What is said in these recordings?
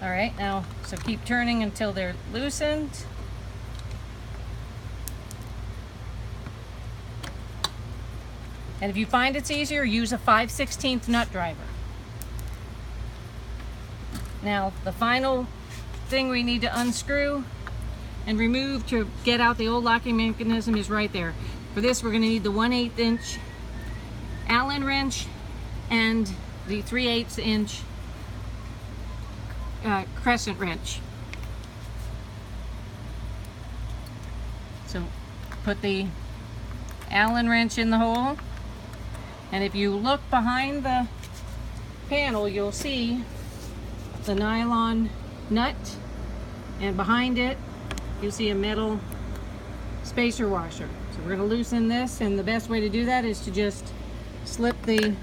All right, now, so keep turning until they're loosened. And if you find it's easier, use a 5/16 nut driver. Now, the final thing we need to unscrew and remove to get out the old locking mechanism is right there. For this, we're going to need the 1/8 inch Allen wrench and the 3/8 inch crescent wrench. So put the Allen wrench in the hole, and if you look behind the panel, you'll see the nylon nut, and behind it you'll see a metal spacer washer. So we're going to loosen this, and the best way to do that is to just slip the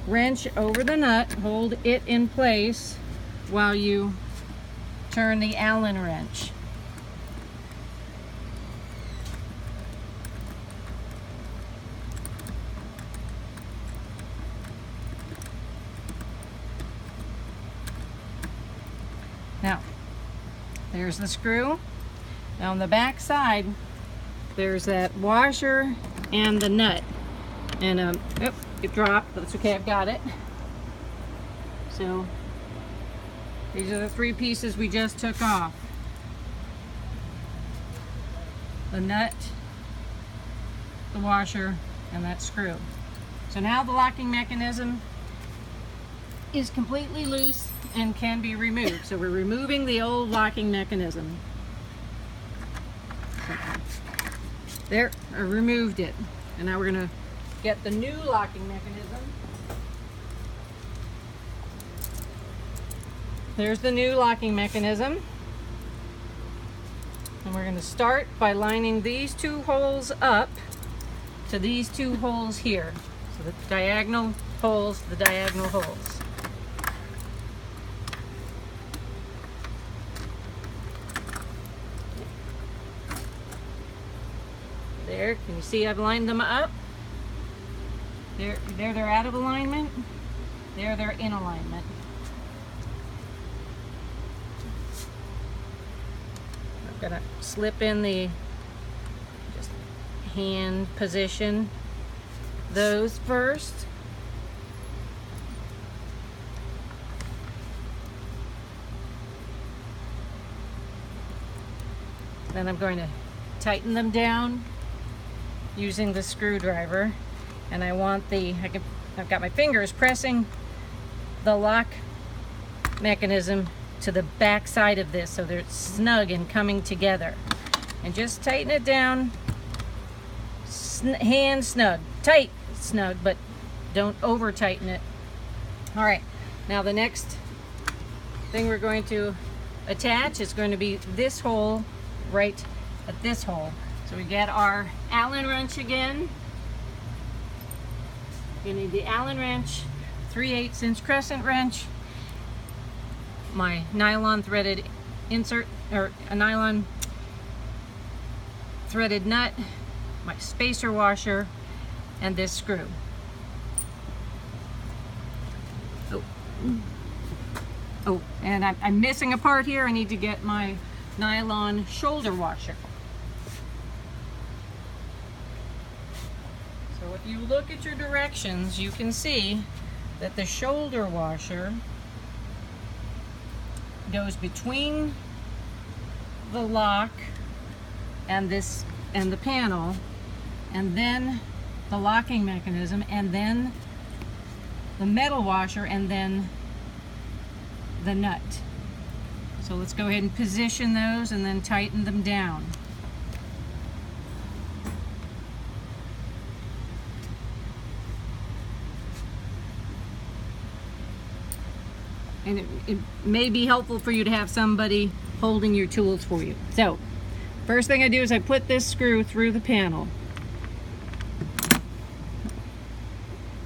wrench over the nut, hold it in place while you turn the Allen wrench. Now, there's the screw. Now on the back side, there's that washer and the nut. And oh, it dropped, but that's okay, I've got it. So these are the 3 pieces we just took off. The nut, the washer, and that screw. So now the locking mechanism is completely loose and can be removed. So we're removing the old locking mechanism. There, I removed it. And now we're going to get the new locking mechanism. There's the new locking mechanism. And we're going to start by lining these 2 holes up to these 2 holes here. So the diagonal holes, the diagonal holes. There, can you see I've lined them up? There they're out of alignment. There they're in alignment. I'm gonna slip in the, just hand position those first. Then I'm going to tighten them down using the screwdriver, and I want I've got my fingers pressing the lock mechanism to the back side of this so they're snug and coming together. And just tighten it down, hand snug, tight snug, but don't over tighten it. All right, now the next thing we're going to attach is going to be this hole right at this hole. So we get our Allen wrench again. You need the Allen wrench, 3/8 inch crescent wrench, my nylon threaded insert, or a nylon threaded nut, my spacer washer, and this screw. Oh, and I'm missing a part here. I need to get my nylon shoulder washer. So if you look at your directions, you can see that the shoulder washer goes between the lock and the panel, and then the locking mechanism, and then the metal washer, and then the nut. So let's go ahead and position those and then tighten them down. And it may be helpful for you to have somebody holding your tools for you. So, first thing I do is I put this screw through the panel.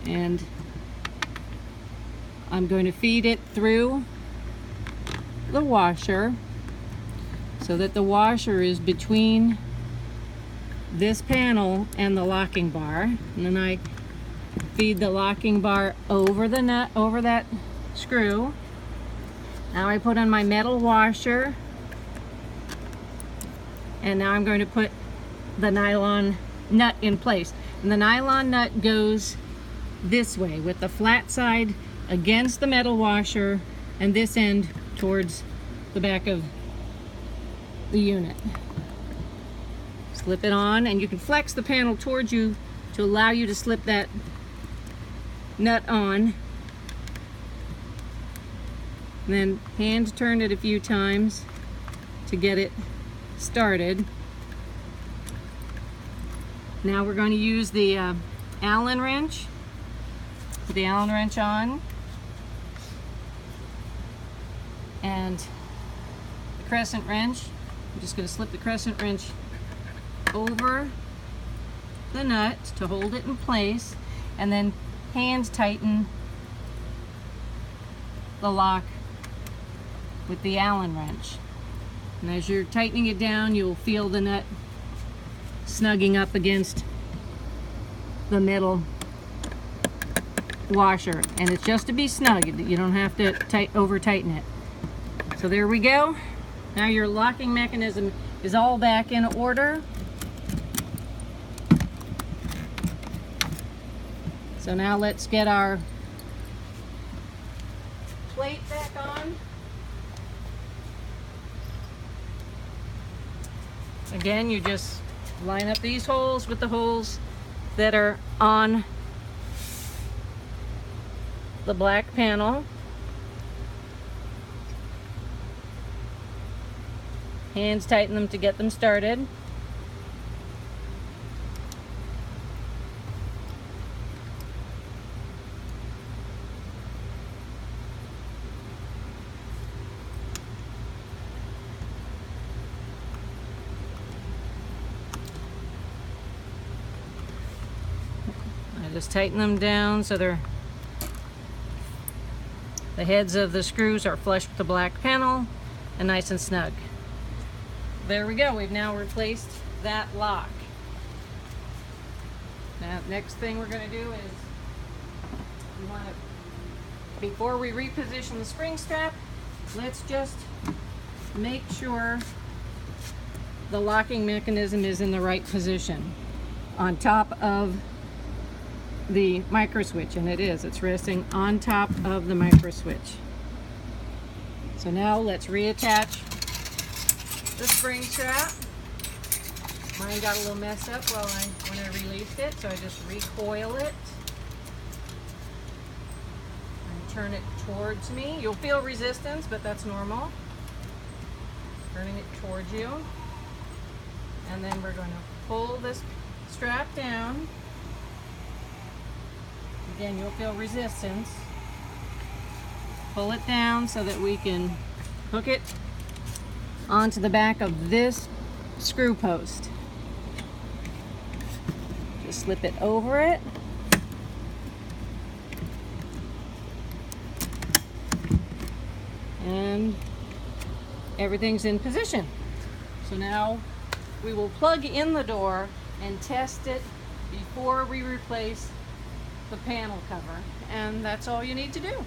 And I'm going to feed it through the washer so that the washer is between this panel and the locking bar. And then I feed the locking bar over the nut, over that screw. Now I put on my metal washer, and now I'm going to put the nylon nut in place. And the nylon nut goes this way with the flat side against the metal washer and this end towards the back of the unit. Slip it on, and you can flex the panel towards you to allow you to slip that nut on. And then hand turn it a few times to get it started. Now we're going to use the Allen wrench. Put the Allen wrench on, and the crescent wrench. I'm just going to slip the crescent wrench over the nut to hold it in place, and then hand tighten the lock with the Allen wrench. And as you're tightening it down, you'll feel the nut snugging up against the metal washer, and it's just to be snug. You don't have to over tighten it. So there we go. Now your locking mechanism is all back in order. So now let's get our plate back on. Again, you just line up these holes with the holes that are on the black panel. Hands tighten them to get them started. I just tighten them down so the heads of the screws are flush with the black panel and nice and snug. There we go. We've now replaced that lock. Now, next thing we're going to do is before we reposition the spring strap, let's just make sure the locking mechanism is in the right position on top of the micro switch, and it is. It's resting on top of the micro switch. So now let's reattach the spring strap. Mine got a little messed up when I released it, so I just recoil it and turn it towards me. You'll feel resistance, but that's normal. Turning it towards you, and then we're going to pull this strap down. Again, you'll feel resistance. Pull it down so that we can hook it onto the back of this screw post. Just slip it over it. And everything's in position. So now we will plug in the door and test it before we replace the panel cover. And that's all you need to do.